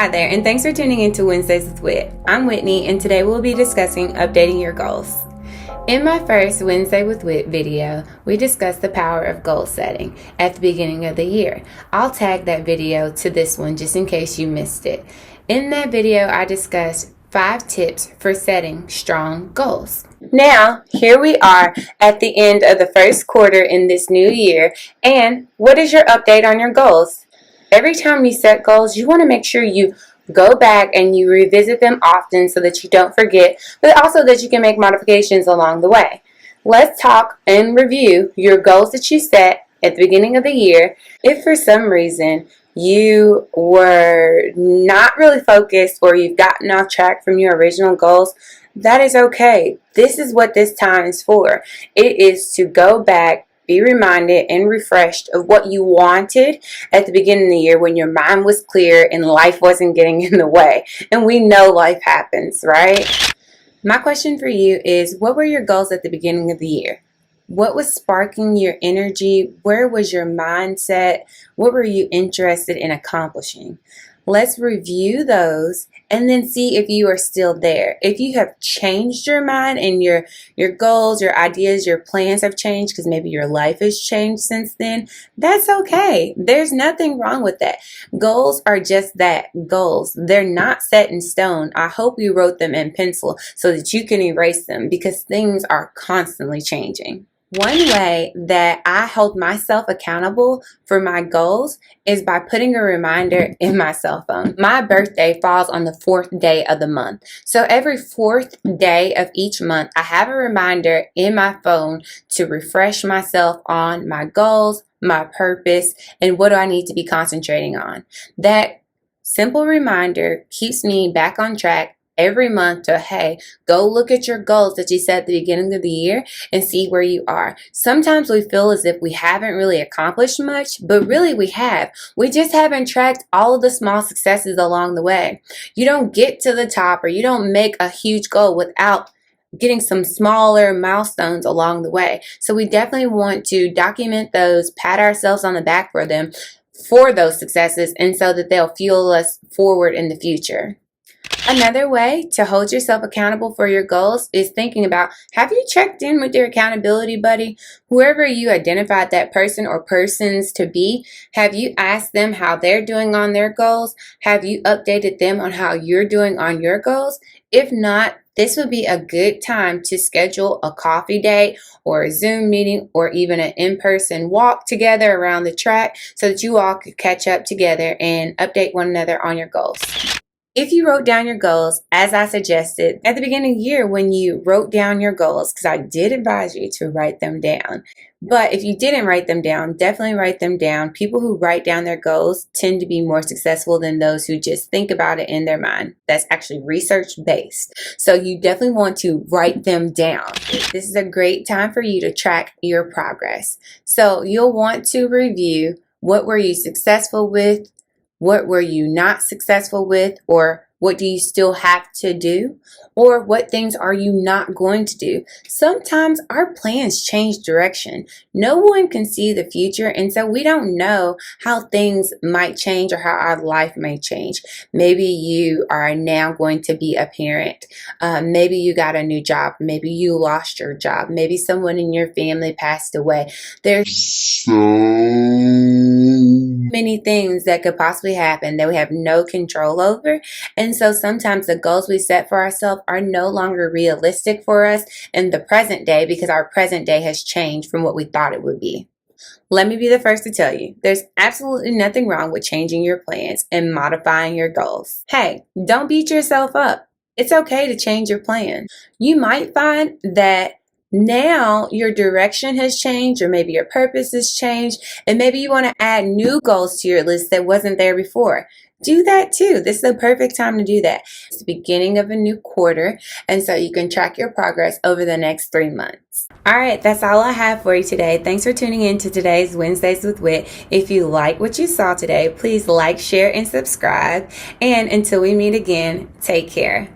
Hi there, and thanks for tuning in to Wednesdays with Wit. I'm Whitney, and today we'll be discussing updating your goals. In my first Wednesday with Wit video, we discussed the power of goal setting at the beginning of the year. I'll tag that video to this one just in case you missed it. In that video, I discussed 5 tips for setting strong goals. Now, here we are at the end of the first quarter in this new year, and what is your update on your goals? Every time you set goals, you want to make sure you go back and you revisit them often so that you don't forget, but also that you can make modifications along the way. Let's talk and review your goals that you set at the beginning of the year. If for some reason you were not really focused or you've gotten off track from your original goals, that is okay. This is what this time is for. It is to go back, be reminded and refreshed of what you wanted at the beginning of the year when your mind was clear and life wasn't getting in the way. And we know life happens, right? My question for you is, what were your goals at the beginning of the year? What was sparking your energy? Where was your mindset? What were you interested in accomplishing? Let's review those and then see if you are still there. If you have changed your mind and your goals, your ideas, your plans have changed because maybe your life has changed since then, that's okay. There's nothing wrong with that. Goals are just that, goals. They're not set in stone. I hope you wrote them in pencil so that you can erase them because things are constantly changing. One way that I hold myself accountable for my goals is by putting a reminder in my cell phone. My birthday falls on the 4th day of the month. So every 4th day of each month, I have a reminder in my phone to refresh myself on my goals, my purpose, and what do I need to be concentrating on. That simple reminder keeps me back on track every month to, hey, go look at your goals that you set at the beginning of the year and see where you are. Sometimes we feel as if we haven't really accomplished much, but really we have. We just haven't tracked all of the small successes along the way. You don't get to the top or you don't make a huge goal without getting some smaller milestones along the way. So we definitely want to document those, pat ourselves on the back for them, for those successes, and so that they'll fuel us forward in the future. Another way to hold yourself accountable for your goals is thinking about, have you checked in with your accountability buddy? Whoever you identified that person or persons to be, have you asked them how they're doing on their goals? Have you updated them on how you're doing on your goals? If not, this would be a good time to schedule a coffee date or a Zoom meeting or even an in-person walk together around the track so that you all could catch up together and update one another on your goals. If you wrote down your goals, as I suggested at the beginning of the year when you wrote down your goals, because I did advise you to write them down, but if you didn't write them down, definitely write them down. People who write down their goals tend to be more successful than those who just think about it in their mind. That's actually research-based. So you definitely want to write them down. This is a great time for you to track your progress. So you'll want to review, what were you successful with? What were you not successful with, or what do you still have to do, or what things are you not going to do? Sometimes our plans change direction. No one can see the future, and so we don't know how things might change or how our life may change. Maybe you are now going to be a parent. Maybe you got a new job. Maybe you lost your job. Maybe someone in your family passed away. There's so many things that could possibly happen that we have no control over. And so sometimes the goals we set for ourselves are no longer realistic for us in the present day because our present day has changed from what we thought it would be. Let me be the first to tell you, there's absolutely nothing wrong with changing your plans and modifying your goals. Hey, don't beat yourself up. It's okay to change your plan. You might find that now your direction has changed, or maybe your purpose has changed, and maybe you want to add new goals to your list that wasn't there before. Do that too. This is the perfect time to do that. It's the beginning of a new quarter, and so you can track your progress over the next 3 months. All right, that's all I have for you today. Thanks for tuning in to today's Wednesdays with Wit. If you like what you saw today, please like, share, and subscribe. And until we meet again, take care.